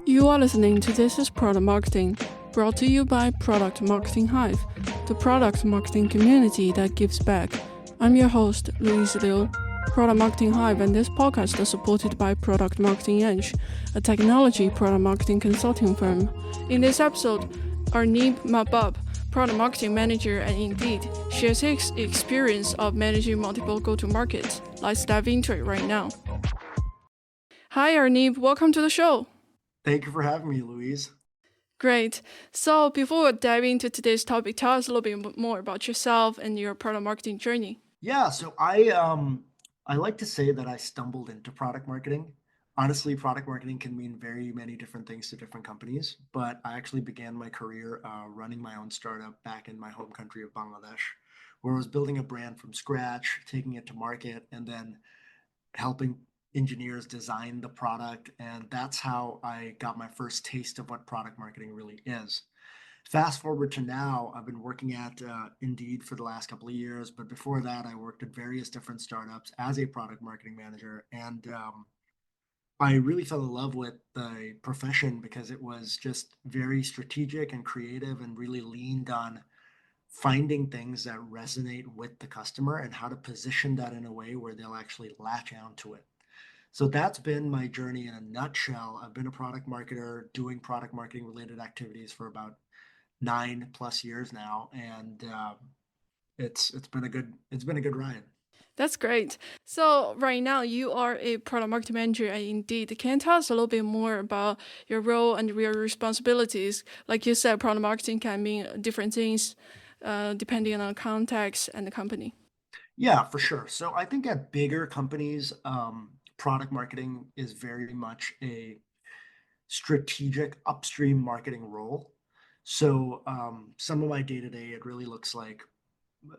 You are listening to This is Product Marketing, brought to you by Product Marketing Hive, the product marketing community that gives back. I'm your host, Louise Liu. Product Marketing Hive and this podcast are supported by Product Marketing Edge, a technology product marketing consulting firm. In this episode, Arneeb Mahbub, Product Marketing Manager at Indeed, shares his experience of managing multiple go-to-markets. Let's dive into it right now. Hi Arneeb, welcome to the show. Thank you for having me, Louise. Great. So before we dive into today's topic, tell us a little bit more about yourself and your product marketing journey. Yeah, so I like to say that I stumbled into product marketing. Honestly, product marketing can mean very many different things to different companies, but I actually began my career running my own startup back in my home country of Bangladesh, where I was building a brand from scratch, taking it to market, and then helping engineers design the product. And that's how I got my first taste of what product marketing really is. Fast forward to now, I've been working at Indeed for the last couple of years, but before that, I worked at various different startups as a product marketing manager. And I really fell in love with the profession because it was just very strategic and creative and really leaned on finding things that resonate with the customer and how to position that in a way where they'll actually latch on to it. So that's been my journey in a nutshell. I've been a product marketer doing product marketing related activities for about 9+ years now, and it's been a good ride. That's great. So right now you are a product marketing manager at Indeed. Can you tell us a little bit more about your role and your responsibilities? Like you said, product marketing can mean different things depending on the context and the company. Yeah, for sure. So I think at bigger companies, product marketing is very much a strategic upstream marketing role. So some of my day to day, it really looks like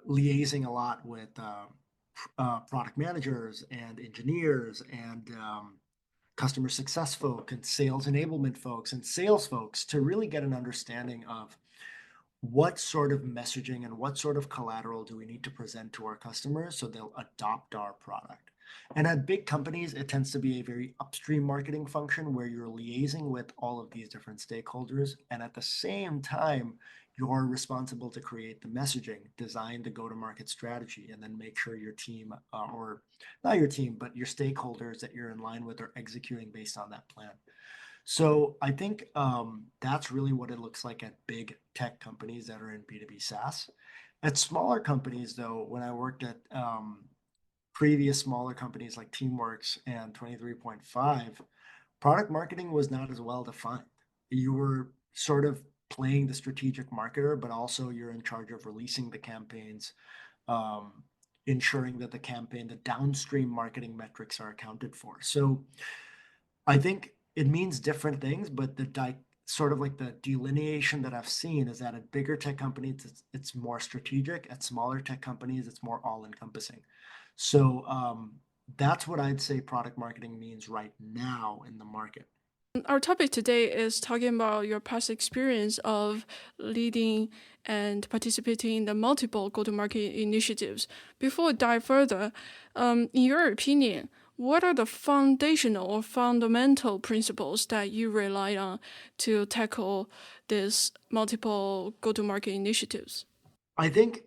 liaising a lot with product managers and engineers and customer success folk and sales enablement folks and sales folks to really get an understanding of what sort of messaging and what sort of collateral do we need to present to our customers so they'll adopt our product. And at big companies, it tends to be a very upstream marketing function where you're liaising with all of these different stakeholders. And at the same time, you're responsible to create the messaging, design the go-to-market strategy, and then make sure your team, or not your team, but your stakeholders that you're in line with are executing based on that plan. So I think that's really what it looks like at big tech companies that are in B2B SaaS. At smaller companies, though, when I worked at previous smaller companies like Teamworks and 23.5, product marketing was not as well defined. You were sort of playing the strategic marketer, but also you're in charge of releasing the campaigns, ensuring that the downstream marketing metrics are accounted for. So I think it means different things, but sort of like the delineation that I've seen is that at bigger tech companies, it's more strategic. At smaller tech companies, it's more all-encompassing. So that's what I'd say product marketing means right now in the market. Our topic today is talking about your past experience of leading and participating in the multiple go-to-market initiatives. Before we dive further, in your opinion, what are the foundational or fundamental principles that you rely on to tackle these multiple go-to-market initiatives? I think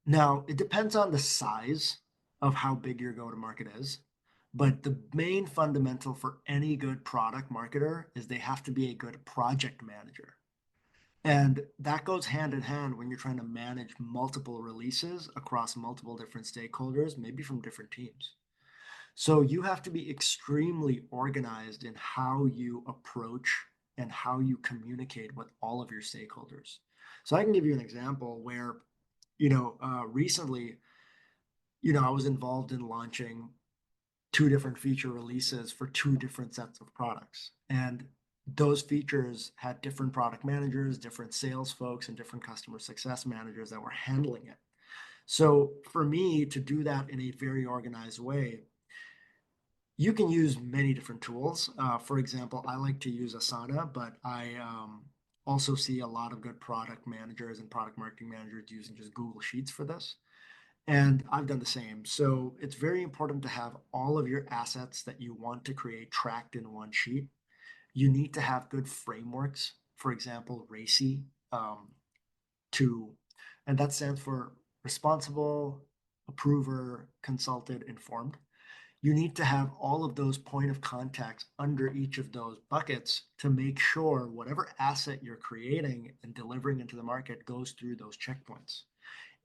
now it depends on the size of how big your go-to-market is. But the main fundamental for any good product marketer is they have to be a good project manager. And that goes hand in hand when you're trying to manage multiple releases across multiple different stakeholders, maybe from different teams. So you have to be extremely organized in how you approach and how you communicate with all of your stakeholders. So I can give you an example where, recently, I was involved in launching two different feature releases for two different sets of products. And those features had different product managers, different sales folks, and different customer success managers that were handling it. So for me to do that in a very organized way, you can use many different tools. For example, I like to use Asana, but I also see a lot of good product managers and product marketing managers using just Google Sheets for this. And I've done the same. So it's very important to have all of your assets that you want to create tracked in one sheet. You need to have good frameworks, for example, RACI, to, and that stands for responsible, approver, consulted, informed. You need to have all of those point of contacts under each of those buckets to make sure whatever asset you're creating and delivering into the market goes through those checkpoints.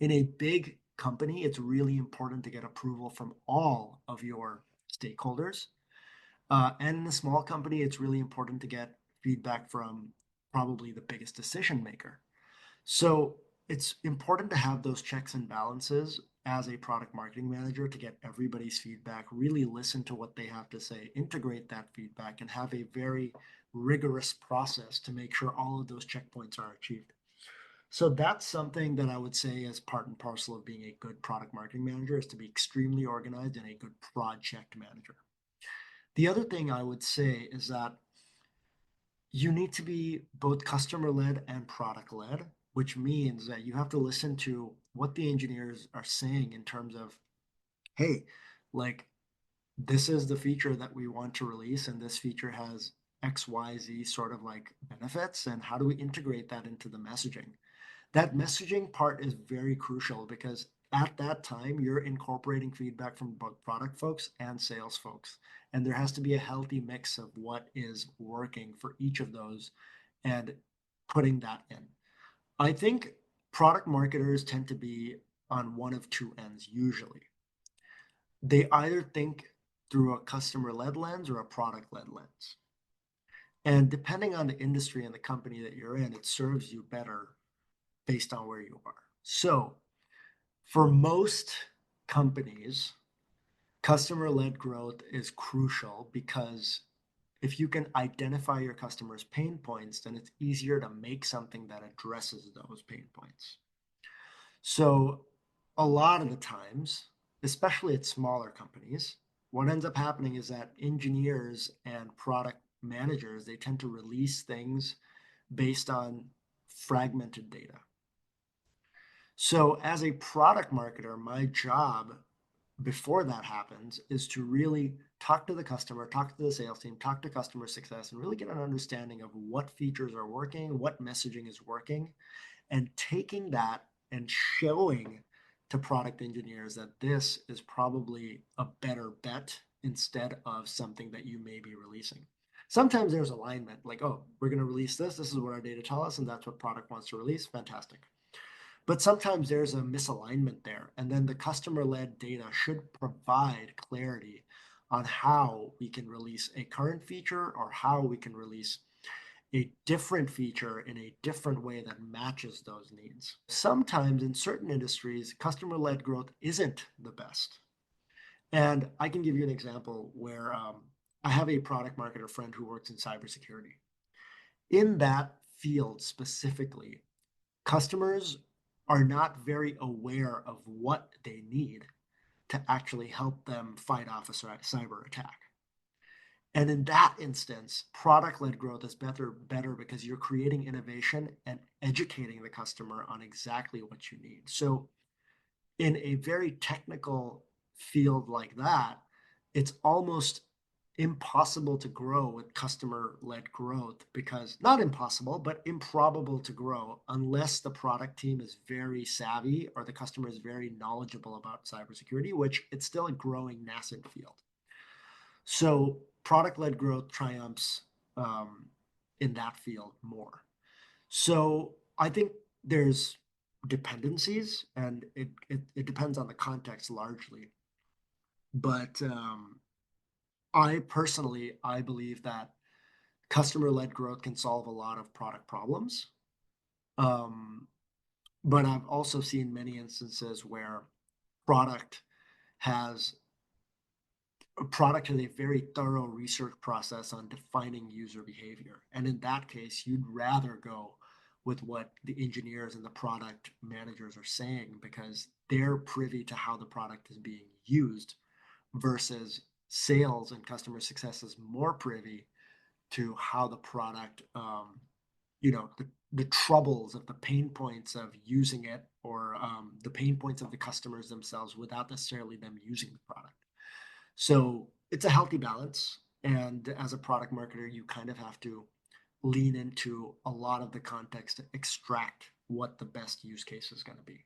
In a big company, it's really important to get approval from all of your stakeholders. And in a small company, it's really important to get feedback from probably the biggest decision maker. So it's important to have those checks and balances as a product marketing manager to get everybody's feedback, really listen to what they have to say, integrate that feedback, and have a very rigorous process to make sure all of those checkpoints are achieved. So that's something that I would say is part and parcel of being a good product marketing manager, is to be extremely organized and a good project manager. The other thing I would say is that you need to be both customer led and product led, which means that you have to listen to what the engineers are saying in terms of, hey, like, this is the feature that we want to release, and this feature has XYZ sort of like benefits, and how do we integrate that into the messaging? That messaging part is very crucial because at that time you're incorporating feedback from both product folks and sales folks, and there has to be a healthy mix of what is working for each of those and putting that in. I think product marketers tend to be on one of two ends usually. They either think through a customer led lens or a product led lens, and depending on the industry and the company that you're in, it serves you better based on where you are. So for most companies, customer-led growth is crucial because if you can identify your customers' pain points, then it's easier to make something that addresses those pain points. So a lot of the times, especially at smaller companies, what ends up happening is that engineers and product managers, they tend to release things based on fragmented data. So as a product marketer, my job before that happens is to really talk to the customer, talk to the sales team, talk to customer success, and really get an understanding of what features are working, what messaging is working, and taking that and showing to product engineers that this is probably a better bet instead of something that you may be releasing. Sometimes there's alignment, like, oh, we're going to release this. This is what our data tell us, and that's what product wants to release. Fantastic. But sometimes there's a misalignment there. And then the customer-led data should provide clarity on how we can release a current feature or how we can release a different feature in a different way that matches those needs. Sometimes in certain industries, customer-led growth isn't the best. And I can give you an example where I have a product marketer friend who works in cybersecurity. In that field specifically, customers are not very aware of what they need to actually help them fight off a cyber attack. And in that instance, product-led growth is better because you're creating innovation and educating the customer on exactly what you need. So in a very technical field like that, it's almost impossible to grow with customer-led growth, because not impossible, but improbable to grow unless the product team is very savvy or the customer is very knowledgeable about cybersecurity, which it's still a growing nascent field. So product-led growth triumphs in that field more. So I think there's dependencies, and it depends on the context largely. But I believe that customer-led growth can solve a lot of product problems. But I've also seen many instances where product has a very thorough research process on defining user behavior. And in that case, you'd rather go with what the engineers and the product managers are saying because they're privy to how the product is being used, versus sales and customer success is more privy to how the product, the troubles of the pain points of using it, or the pain points of the customers themselves without necessarily them using the product. So it's a healthy balance. And as a product marketer, you kind of have to lean into a lot of the context to extract what the best use case is going to be.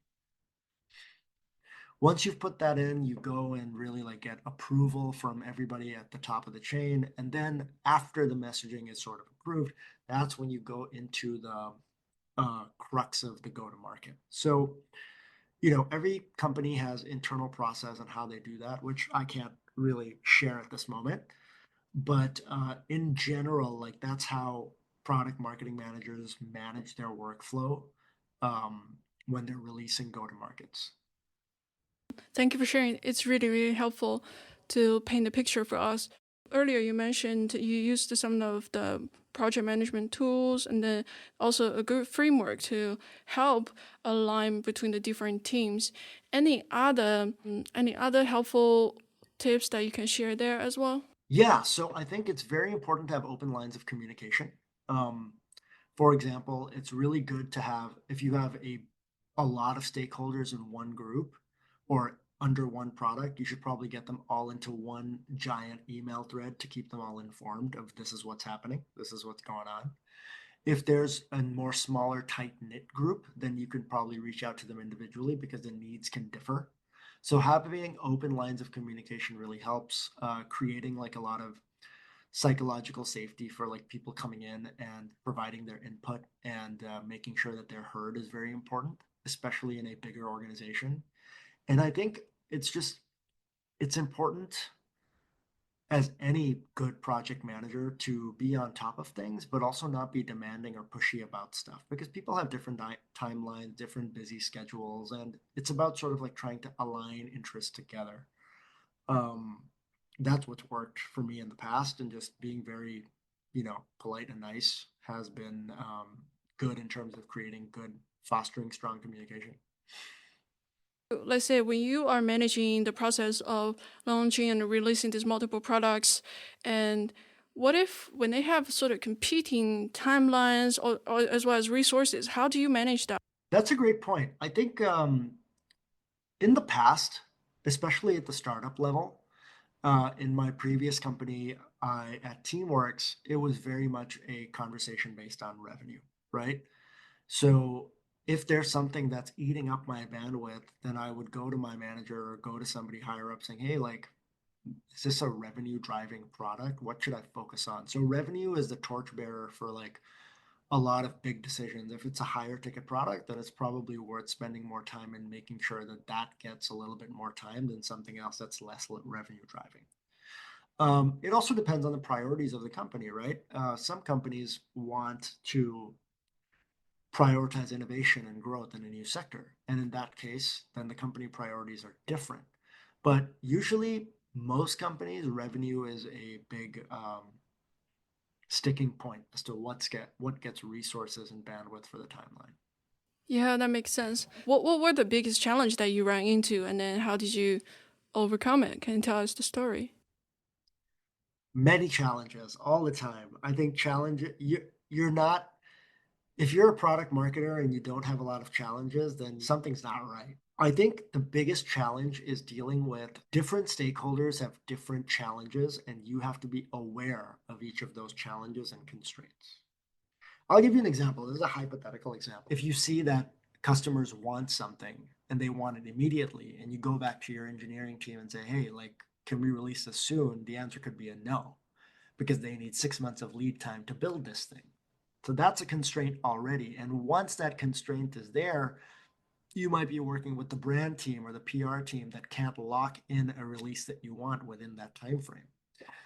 Once you've put that in, you go and really like get approval from everybody at the top of the chain. And then after the messaging is sort of approved, that's when you go into the crux of the go to market. So, every company has internal process and how they do that, which I can't really share at this moment. But in general, like that's how product marketing managers manage their workflow when they're releasing go to markets. Thank you for sharing. It's really, really helpful to paint a picture for us. Earlier, you mentioned you used some of the project management tools and then also a good framework to help align between the different teams. Any other helpful tips that you can share there as well? Yeah, so I think it's very important to have open lines of communication. Um, for example, it's really good to have, if you have a lot of stakeholders in one group or under one product, you should probably get them all into one giant email thread to keep them all informed of this is what's happening, this is what's going on. If there's a more smaller, tight knit group, then you can probably reach out to them individually because the needs can differ. So having open lines of communication really helps, creating like a lot of psychological safety for like people coming in and providing their input and making sure that they're heard is very important, especially in a bigger organization. And I think it's important as any good project manager to be on top of things, but also not be demanding or pushy about stuff because people have different timelines, different busy schedules, and it's about sort of like trying to align interests together. Um, that's what's worked for me in the past, and just being very, polite and nice has been good in terms of creating good, fostering strong communication. Let's say when you are managing the process of launching and releasing these multiple products, and what if when they have sort of competing timelines or as well as resources, how do you manage that? That's a great point. I think in the past, especially at the startup level, in my previous company, at Teamworks, it was very much a conversation based on revenue, right? So if there's something that's eating up my bandwidth, then I would go to my manager or go to somebody higher up saying, hey, like, is this a revenue driving product? What should I focus on? So revenue is the torchbearer for like a lot of big decisions. If it's a higher ticket product, then it's probably worth spending more time in making sure that that gets a little bit more time than something else that's less revenue driving. It also depends on the priorities of the company, right? Some companies want to prioritize innovation and growth in a new sector. And in that case, then the company priorities are different. But usually, most companies, revenue is a big sticking point as to what gets resources and bandwidth for the timeline. Yeah, that makes sense. What were the biggest challenge that you ran into, and then how did you overcome it? Can you tell us the story? Many challenges all the time. I think you're not, if you're a product marketer and you don't have a lot of challenges, then something's not right. I think the biggest challenge is dealing with different stakeholders have different challenges, and you have to be aware of each of those challenges and constraints. I'll give you an example. This is a hypothetical example. If you see that customers want something and they want it immediately, and you go back to your engineering team and say, hey, like, can we release this soon? The answer could be a no, because they need 6 months of lead time to build this thing. So that's a constraint already. And once that constraint is there, you might be working with the brand team or the PR team that can't lock in a release that you want within that time frame.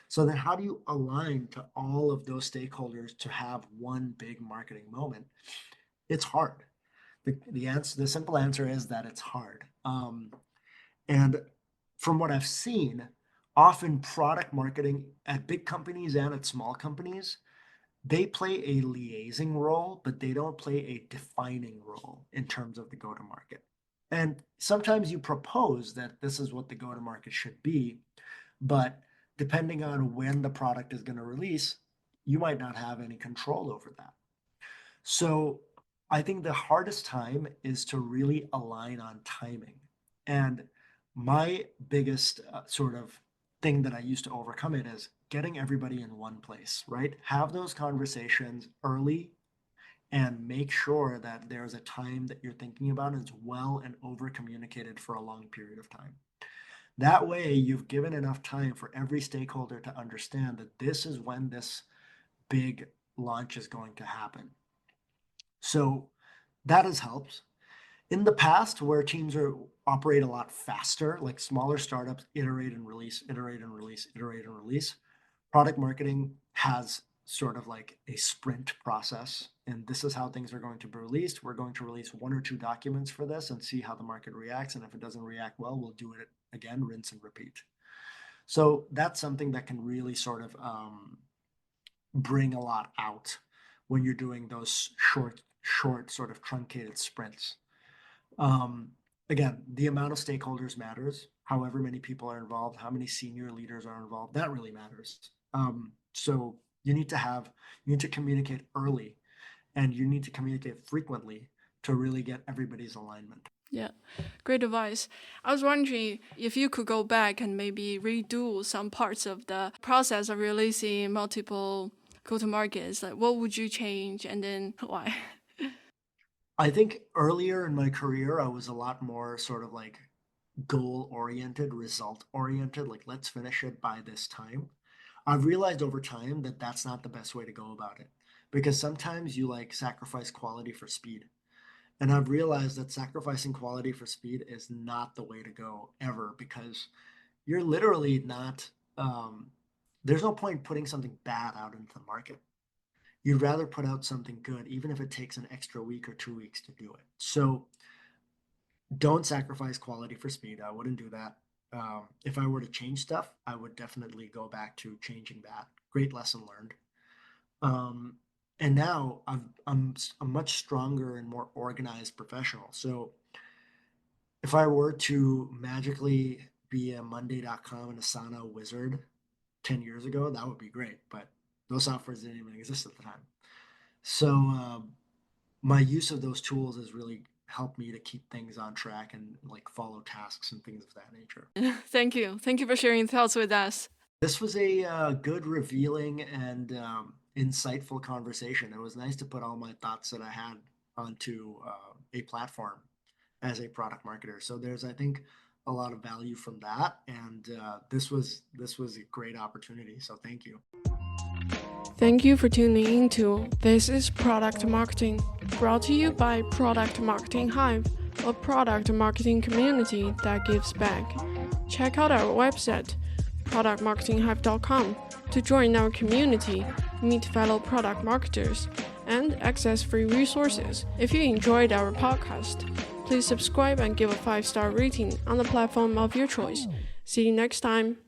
So then how do you align to all of those stakeholders to have one big marketing moment? It's hard. The simple answer is that it's hard. And from what I've seen, often product marketing at big companies and at small companies, they play a liaising role, but they don't play a defining role in terms of the go to market. And sometimes you propose that this is what the go to market should be, but depending on when the product is going to release, you might not have any control over that. So I think the hardest time is to really align on timing. And my biggest sort of thing that I used to overcome it is getting everybody in one place, right? Have those conversations early and make sure that there's a time that you're thinking about and it's well and over communicated for a long period of time. That way, you've given enough time for every stakeholder to understand that this is when this big launch is going to happen. So that has helped. In the past, where teams operate a lot faster, like smaller startups iterate and release, iterate and release, iterate and release, product marketing has sort of like a sprint process. And this is how things are going to be released. We're going to release 1 or 2 documents for this and see how the market reacts. And if it doesn't react well, we'll do it again, rinse and repeat. So that's something that can really sort of bring a lot out when you're doing those short sort of truncated sprints. Again, the amount of stakeholders matters. However many people are involved, how many senior leaders are involved, that really matters. So you need to communicate early, and you need to communicate frequently to really get everybody's alignment. Yeah, great advice. I was wondering if you could go back and maybe redo some parts of the process of releasing multiple go-to-markets. Like, what would you change, and then why? I think earlier in my career, I was a lot more sort of like goal-oriented, result-oriented, like let's finish it by this time. I've realized over time that that's not the best way to go about it, because sometimes you like sacrifice quality for speed. And I've realized that sacrificing quality for speed is not the way to go ever, because you're literally not, there's no point putting something bad out into the market. You'd rather put out something good, even if it takes an extra week or 2 weeks to do it. So don't sacrifice quality for speed. I wouldn't do that. If I were to change stuff, I would definitely go back to changing that. Great lesson learned. And now I'm a much stronger and more organized professional. So if I were to magically be a Monday.com and Asana wizard 10 years ago, that would be great. But those softwares didn't even exist at the time. So my use of those tools has really helped me to keep things on track and like follow tasks and things of that nature. Thank you. Thank you for sharing thoughts with us. This was a good, revealing, and insightful conversation. It was nice to put all my thoughts that I had onto a platform as a product marketer. So there's, I think, a lot of value from that, and this was a great opportunity. So thank you. Thank you for tuning in to This is Product Marketing, brought to you by Product Marketing Hive, a product marketing community that gives back. Check out our website, productmarketinghive.com, to join our community, meet fellow product marketers, and access free resources. If you enjoyed our podcast, please subscribe and give a 5-star rating on the platform of your choice. See you next time.